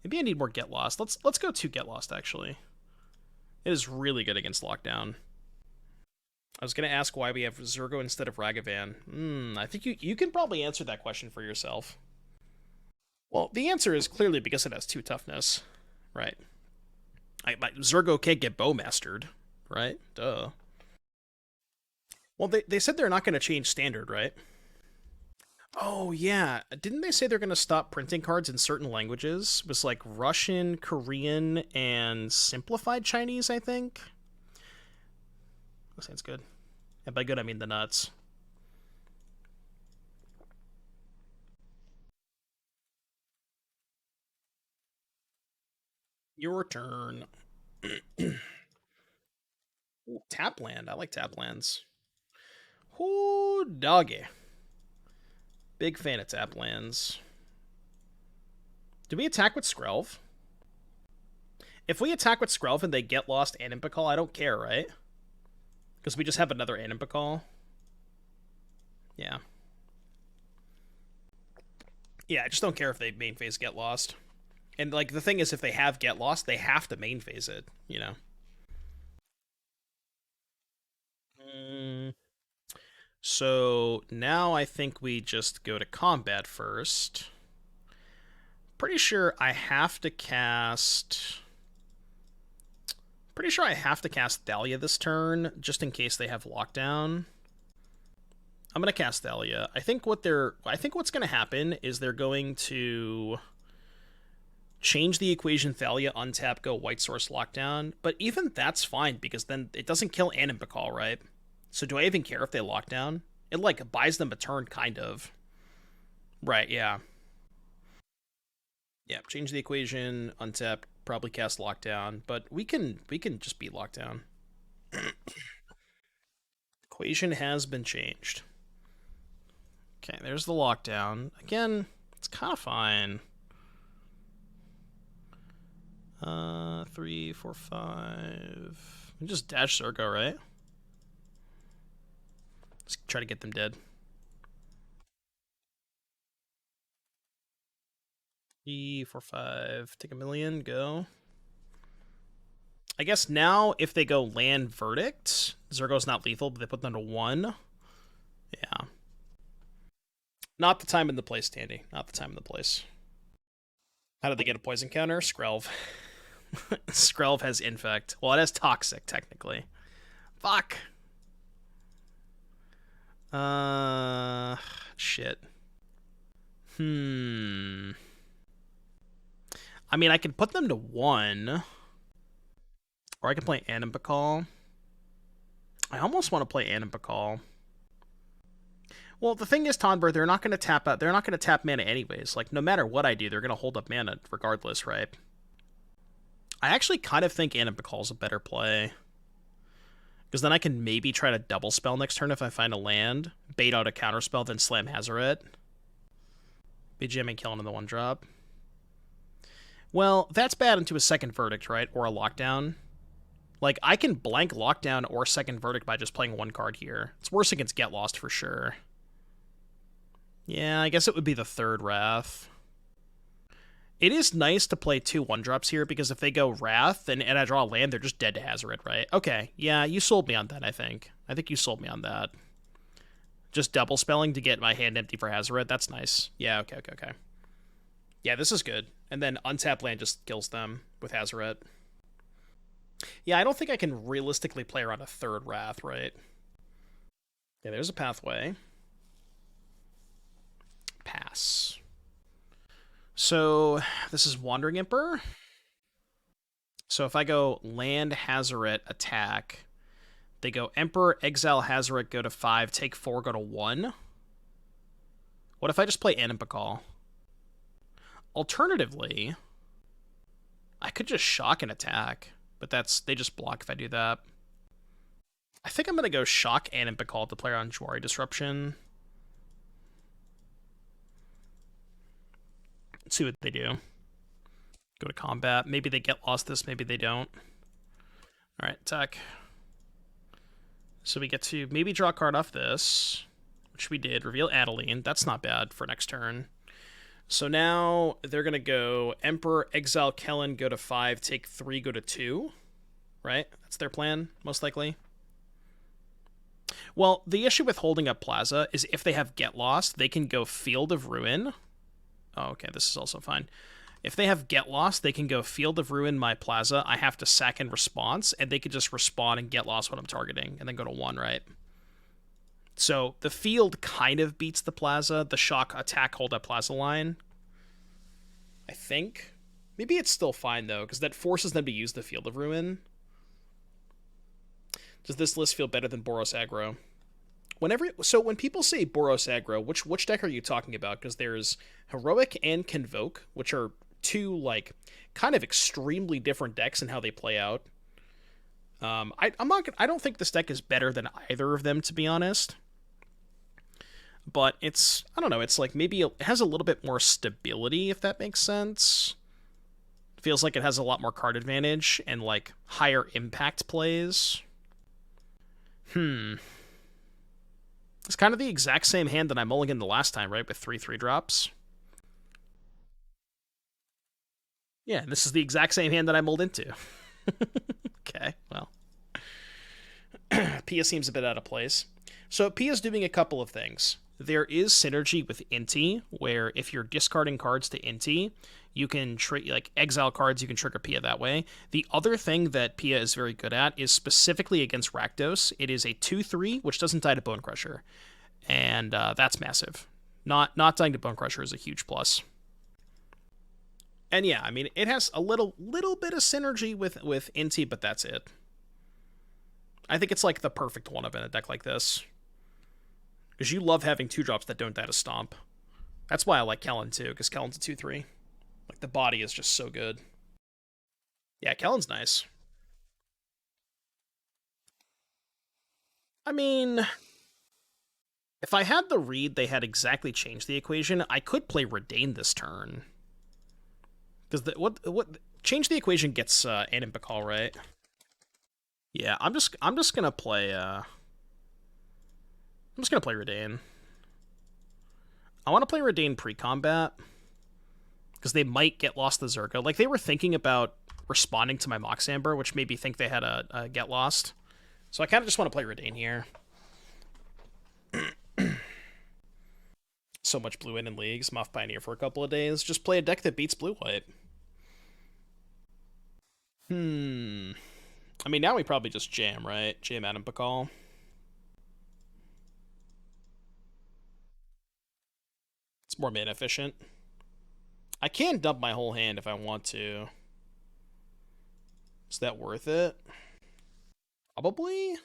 Maybe I need more Get Lost. Let's go to Get Lost, actually. It is really good against Lockdown. I was going to ask why we have Zurgo instead of Ragavan. I think you can probably answer that question for yourself. Well, the answer is clearly because it has 2 toughness, right? Zurgo can't get Bowmastered, right? Duh. Well, they said they're not going to change Standard, right? Oh, yeah. Didn't they say they're going to stop printing cards in certain languages? It was like Russian, Korean, and Simplified Chinese, I think? That sounds good. And by good, I mean the nuts. Your turn. Ooh, tap land. I like tap lands. Ooh, doggy. Big fan of tap lands. Do we attack with Skrelv? If we attack with Skrelv and they get lost and Impicall, I don't care, right? Because we just have another Impicall. Yeah. Yeah, I just don't care if they main phase get lost. And, like, the thing is, if they have get lost, they have to main phase it, you know? So, now I think we just go to combat first. Pretty sure I have to cast... Pretty sure I have to cast Thalia this turn, just in case they have lockdown. I'm gonna cast Thalia. I think what's gonna happen is they're going to change the equation Thalia, untap, go white source lockdown. But even that's fine, because then it doesn't kill Animbicall, right? So do I even care if they lock down? It, like, buys them a turn, kind of. Right, yeah. Yeah, change the equation, untap, probably cast lockdown, but we can just beat lockdown. Equation has been changed. Okay, there's the lockdown. Again, it's kind of fine. 3, 4, 5. We just dash Zurgo, right? Let's try to get them dead. 3, 4, 5. Take a million, go. I guess now, if they go land Verdict, Zurgo's not lethal, but they put them to 1. Yeah. Not the time and the place, Tandy. Not the time and the place. How did they get a poison counter? Skrelv. Skrelv has Infect. Well, it has Toxic, technically. Fuck. Shit. I mean, I can put them to 1. Or I can play Animbakal. I almost want to play Animbakal. Well, the thing is, Tonber, they're not going to tap out. They're not going to tap mana anyways. Like, no matter what I do, they're going to hold up mana regardless, right? I actually kind of think Animbakal's a better play. Because then I can maybe try to double spell next turn if I find a land, bait out a counterspell, then slam Hazoret. Be jamming killing in the 1-drop. Well, that's bad into a second verdict, right? Or a lockdown. Like, I can blank lockdown or second verdict by just playing one card here. It's worse against Get Lost for sure. Yeah, I guess it would be the third Wrath. It is nice to play 2 1-drops here, because if they go Wrath and I draw a land, they're just dead to Hazoret, right? Okay, yeah, you sold me on that, I think. I think you sold me on that. Just double spelling to get my hand empty for Hazoret, that's nice. Yeah, okay. Yeah, this is good. And then untap land just kills them with Hazoret. Yeah, I don't think I can realistically play around a third Wrath, right? Yeah, there's a pathway. Pass. So, this is Wandering Emperor. So if I go land Hazoret, attack, they go Emperor, exile Hazoret, go to 5, take 4, go to 1. What if I just play Animbakal? Alternatively, I could just shock and attack, but they just block if I do that. I think I'm going to go shock Animbakal to play around Jwari Disruption. Let's see what they do. Go to combat. Maybe they get lost this, maybe they don't. Alright, attack. So we get to maybe draw a card off this, which we did. Reveal Adeline. That's not bad for next turn. So now they're going to go Emperor, exile Kellen, go to 5, take 3, go to 2. Right? That's their plan, most likely. Well, the issue with holding up Plaza is if they have Get Lost, they can go Field of Ruin. Oh, okay, this is also fine. If they have Get Lost, they can go Field of Ruin my Plaza. I have to sack in response, and they could just respawn and Get Lost what I'm targeting, and then go to 1, right? So the field kind of beats the Plaza. The shock attack hold up Plaza line, I think. Maybe it's still fine, though, because that forces them to use the Field of Ruin. Does this list feel better than Boros Aggro? So when people say Boros Aggro, which deck are you talking about? Because there's Heroic and Convoke, which are 2 like kind of extremely different decks in how they play out. I don't think this deck is better than either of them, to be honest. But I don't know, it's like maybe it has a little bit more stability, if that makes sense. It feels like it has a lot more card advantage and like higher impact plays. It's kind of the exact same hand that I mulliganed the last time, right? With 3 3-drops. Yeah, this is the exact same hand that I mulled into. Okay, well. Pia seems a bit out of place. So Pia's doing a couple of things. There is synergy with Inti, where if you're discarding cards to Inti, you can like exile cards, you can trigger Pia that way. The other thing that Pia is very good at is specifically against Rakdos. It is a 2/3, which doesn't die to Bone Crusher. And that's massive. Not dying to Bone Crusher is a huge plus. And yeah, I mean, it has a little bit of synergy with Inti, but that's it. I think it's like the perfect one of in a deck like this. Because you love having 2-drops that don't die to Stomp. That's why I like Kellen too, because Kellen's a 2/3. Like, the body is just so good. Yeah, Kellen's nice. I mean, if I had the read they had exactly changed the equation, I could play Redain this turn. Because what change the equation gets Animbakal, right? Yeah, I'm just gonna play Redain. I want to play Redain pre-combat, because they might get lost the Zurgo. Like, they were thinking about responding to my Mox Amber, which made me think they had a get lost. So I kind of just want to play Redain here. So much blue in leagues. I'm off Pioneer for a couple of days. Just play a deck that beats blue-white. I mean, now we probably just jam, right? Jam Animbakal. It's more mana efficient. I can dump my whole hand if I want to. Is that worth it? Probably.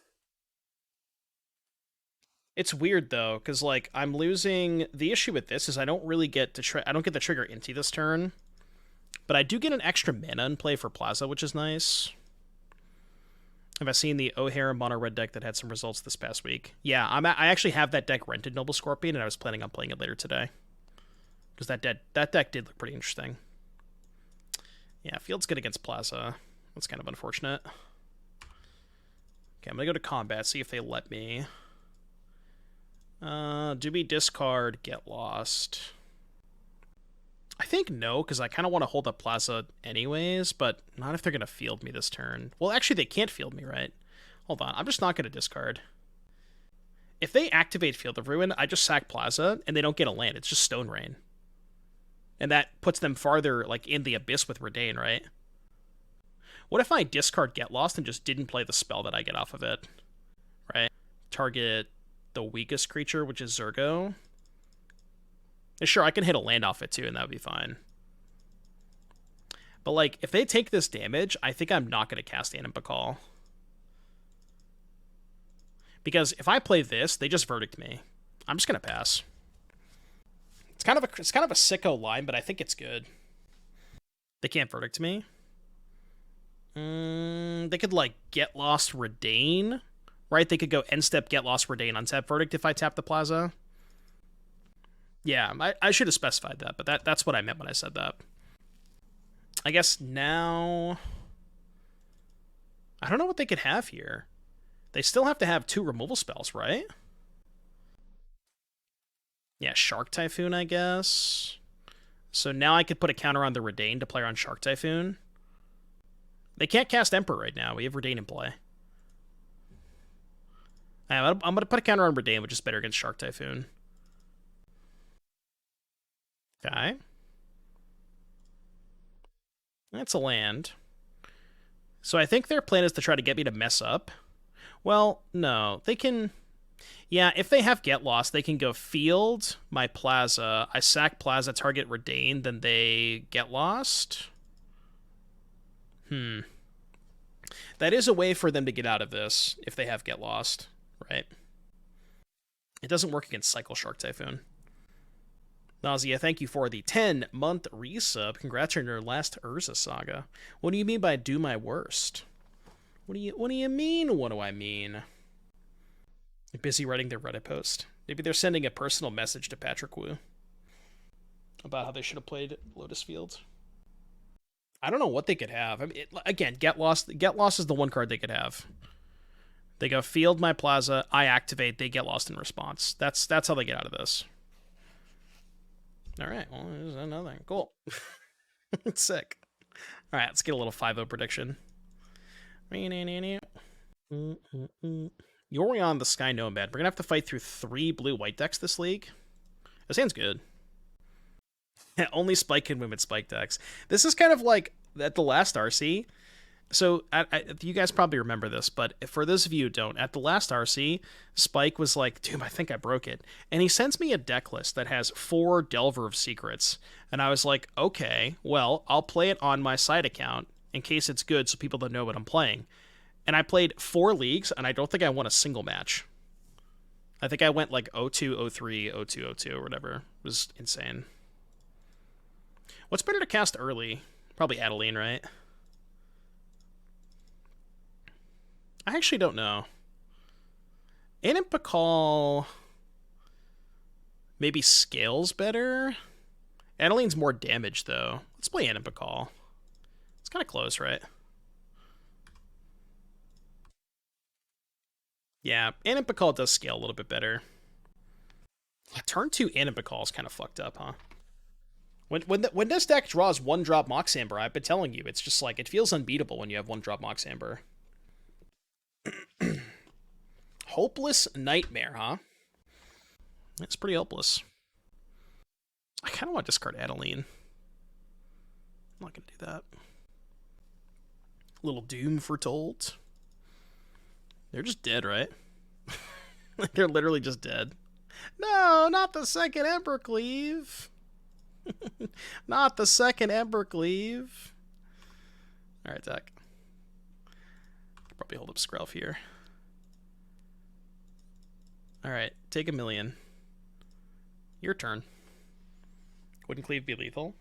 It's weird though, because like I'm losing. The issue with this is I don't really get to I don't get the trigger into this turn, but I do get an extra mana in play for Plaza, which is nice. Have I seen the O'Hare mono red deck that had some results this past week? Yeah, I actually have that deck rented, Noble Scorpion, and I was planning on playing it later today because that deck did look pretty interesting. Yeah, field's good against Plaza. That's kind of unfortunate. Okay, I'm gonna go to combat, see if they let me. Do we discard Get Lost? I think no, because I kind of want to hold up Plaza anyways, but not if they're going to field me this turn. Well, actually, they can't field me, right? Hold on, I'm just not going to discard. If they activate Field of Ruin, I just sack Plaza, and they don't get a land. It's just Stone Rain. And that puts them farther, like, in the abyss with Redain, right? What if I discard Get Lost and just didn't play the spell that I get off of it? Right? Target the weakest creature, which is Zurgo. And sure, I can hit a land off it too, and that would be fine. But, like, if they take this damage, I think I'm not going to cast Anima Call. Because if I play this, they just verdict me. I'm just going to pass. It's kind of a sicko line, but I think it's good. They can't verdict me. They could, like, Get Lost Redain, right? They could go end step, Get Lost Redain, untap Verdict if I tap the Plaza. Yeah, I should have specified that, but that's what I meant when I said that. I guess now... I don't know what they could have here. They still have to have 2 removal spells, right? Yeah, Shark Typhoon, I guess. So now I could put a counter on the Redain to play on Shark Typhoon. They can't cast Emperor right now. We have Redain in play. I'm going to put a counter on Redain, which is better against Shark Typhoon. Okay. That's a land. So I think their plan is to try to get me to mess up. Well, no. They can... Yeah, if they have Get Lost, they can go field my Plaza. I sack Plaza, target Redain, then they Get Lost. That is a way for them to get out of this if they have Get Lost, right? It doesn't work against Cycle Shark Typhoon. Nausea, thank you for the 10-month resub. Congrats on your last Urza saga. What do you mean by do my worst? What do you mean, what do I mean? They're busy writing their Reddit post. Maybe they're sending a personal message to Patrick Wu about how they should have played Lotus Field. I don't know what they could have. I mean, again, Get Lost. Get Lost is the one card they could have. They go field my Plaza, I activate, they Get Lost in response. That's how they get out of this. All right, well, there's another. Cool. It's sick. All right, let's get a little 5-0 prediction. Yorion the Sky Nomad. We're going to have to fight through 3 blue-white decks this league. That sounds good. Only Spike can win with Spike decks. This is kind of like at the last RC. So, you guys probably remember this, but for those of you who don't, at the last RC, Spike was like, dude, I think I broke it. And he sends me a deck list that has 4 Delver of Secrets. And I was like, okay, well, I'll play it on my side account in case it's good so people don't know what I'm playing. And I played 4 leagues, and I don't think I won a single match. I think I went like 0-2, 0-3, 0-2, 0-2, or whatever. It was insane. What's better to cast early? Probably Adeline, right? I actually don't know. Anima Call maybe scales better. Adeline's more damage, though. Let's play Anima Call. It's kind of close, right? Yeah, Anima Call does scale a little bit better. Turn 2 Anima Call is kind of fucked up, huh? When this deck draws 1-drop Mox Amber, I've been telling you, it's just like, it feels unbeatable when you have 1-drop Mox Amber. Hopeless Nightmare, huh? It's pretty hopeless. I kind of want to discard Adeline. I'm not going to do that. Little Doom Foretold. They're just dead, right? They're literally just dead. No, not the second Embercleave. Not the second Embercleave. Alright, Zach. Probably hold up Skrelv here. Alright, take 1,000,000. Your turn. Wouldn't Cleave be lethal?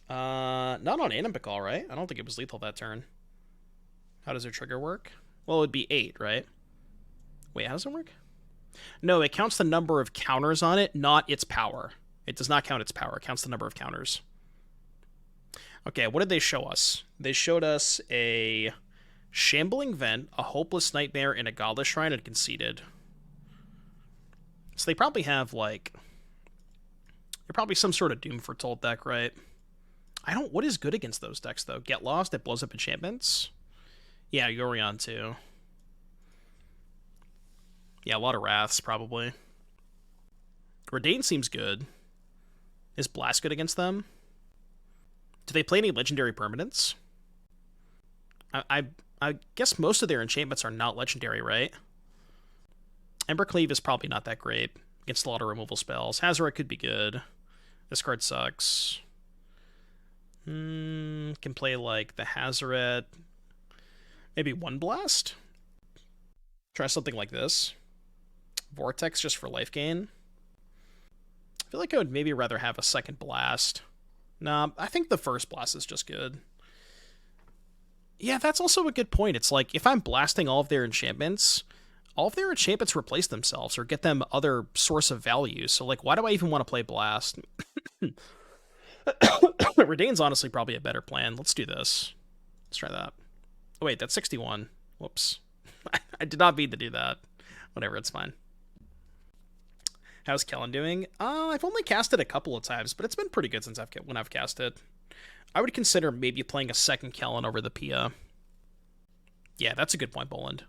Not on Animpical, right? I don't think it was lethal that turn. How does their trigger work? Well, it would be 8, right? Wait, how does it work? No, it counts the number of counters on it, not its power. It does not count its power. It counts the number of counters. Okay, what did they show us? They showed us a Shambling Vent, a Hopeless Nightmare, and a Godless Shrine, and Conceited. So they probably have, like... They're probably some sort of Doom Foretold deck, right? What is good against those decks, though? Get Lost, it blows up enchantments? Yeah, Yorion, too. Yeah, a lot of Wraths, probably. Redain seems good. Is Blast good against them? Do they play any legendary permanents? I guess most of their enchantments are not legendary, right? Embercleave is probably not that great against a lot of removal spells. Hazoret could be good. This card sucks. Can play like the Hazoret. Maybe one Blast? Try something like this. Vortex just for life gain. I feel like I would maybe rather have a second Blast. Nah, I think the first Blast is just good. Yeah, that's also a good point. It's like, if I'm blasting all of their enchantments replace themselves or get them other source of value. So, like, why do I even want to play Blast? Redain's honestly probably a better plan. Let's do this. Let's try that. Oh, wait, that's 61. Whoops. I did not mean to do that. Whatever, it's fine. How's Kellen doing? I've only cast it a couple of times, but it's been pretty good since when I've cast it. I would consider maybe playing a second Kellen over the Pia. Yeah, that's a good point, Boland.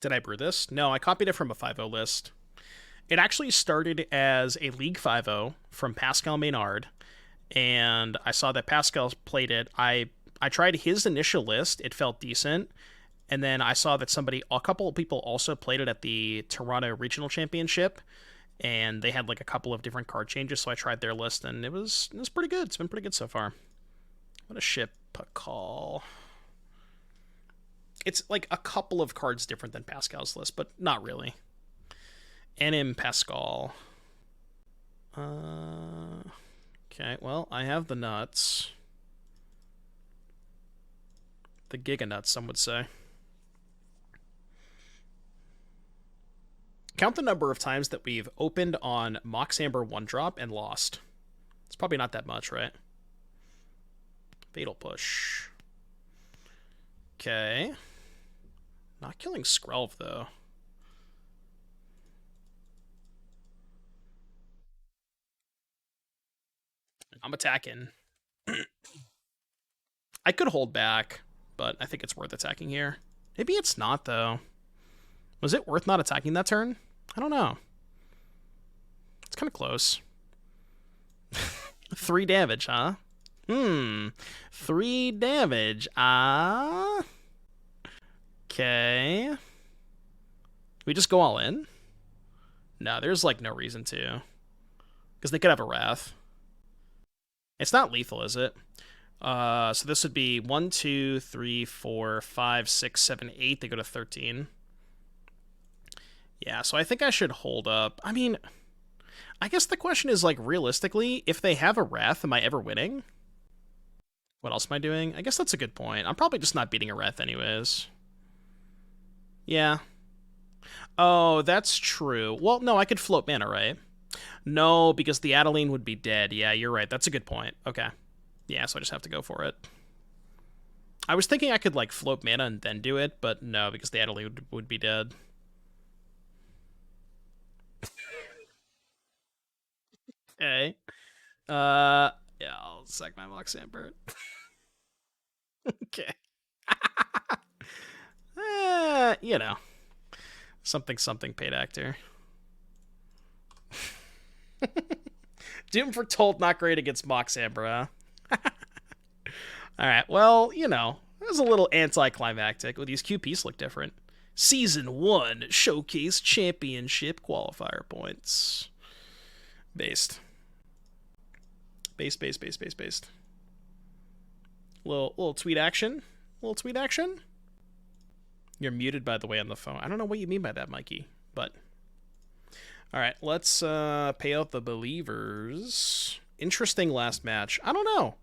Did I brew this? No, I copied it from a 5.0 list. It actually started as a League 5.0 from Pascal Maynard, and I saw that Pascal played it. I tried his initial list. It felt decent. And then I saw that a couple of people also played it at the Toronto Regional Championship, and they had like a couple of different card changes, so I tried their list, and it was pretty good. It's been pretty good so far. What a ship call. It's like a couple of cards different than Pascal's list, but not really. Anim Pascal. Okay, well, I have the nuts. The Giga Nuts, some would say. Count the number of times that we've opened on Mox Amber 1-drop and lost. It's probably not that much, right? Fatal Push. Okay. Not killing Skrelv, though. I'm attacking. I could hold back, but I think it's worth attacking here. Maybe it's not, though. Was it worth not attacking that turn? I don't know. It's kind of close. 3 damage, huh? 3 damage. Okay. We just go all in? No, there's like no reason to. Because they could have a Wrath. It's not lethal, is it? So this would be 1, 2, 3, 4, 5, 6, 7, 8. They go to 13. Yeah, so I think I should hold up. I mean, I guess the question is, like, realistically, if they have a Wrath, am I ever winning? What else am I doing? I guess that's a good point. I'm probably just not beating a Wrath anyways. Yeah. Oh, that's true. Well, no, I could float mana, right? No, because the Adeline would be dead. Yeah, you're right. That's a good point. Okay. Yeah, so I just have to go for it. I was thinking I could, like, float mana and then do it, but no, because the Adeline would be dead. Okay. Yeah, I'll sack my Mox Amber. Okay. You know. Something paid actor. Doom Foretold not great against Mox Amber, huh? Alright, well, you know, it was a little anticlimactic. Well, these QPs look different. Season 1 Showcase Championship Qualifier Points. Based. Based. Little tweet action. You're muted, by the way, on the phone. I don't know what you mean by that, Mikey, but... All right, let's pay out the believers. Interesting last match. I don't know.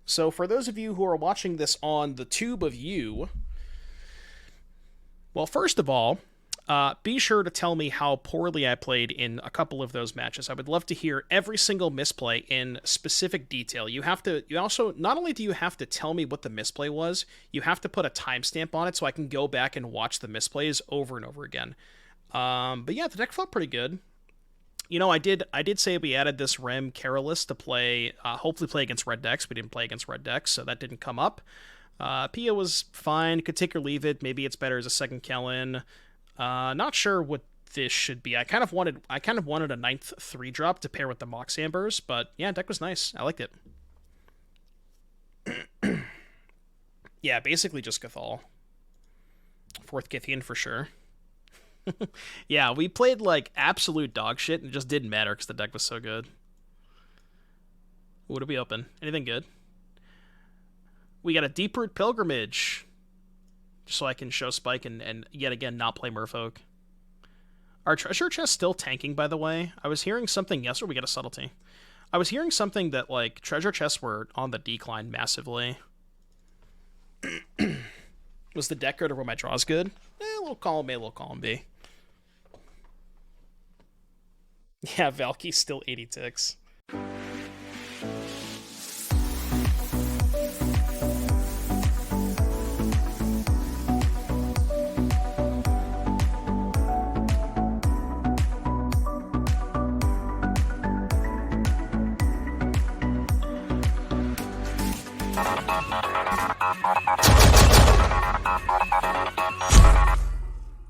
So for those of you who are watching this on the tube of you, well, first of all, be sure to tell me how poorly I played in a couple of those matches. I would love to hear every single misplay in specific detail. You also, not only do you have to tell me what the misplay was, you have to put a timestamp on it so I can go back and watch the misplays over and over again. But yeah, the deck felt pretty good. You know, I did say we added this Rem Karolus to play, hopefully play against red decks. We didn't play against red decks, so that didn't come up. Pia was fine, could take or leave it. Maybe it's better as a second Kellen. Not sure what this should be. I kind of wanted a 9th 3-drop to pair with the Mox Ambers, but yeah, deck was nice. I liked it. Yeah, basically just Cathal. 4th Kytheon for sure. Yeah, we played like absolute dog shit and it just didn't matter because the deck was so good. What did we open? Anything good? We got a Deep-Root Pilgrimage. Just so I can show Spike and yet again not play Merfolk. Our treasure chest still tanking, by the way. I was hearing something yesterday. We got a Subtlety. I was hearing something that like treasure chests were on the decline massively. Was the deck good or were my draws good? A little column A, a little column B. Yeah, Valky's still 80 ticks.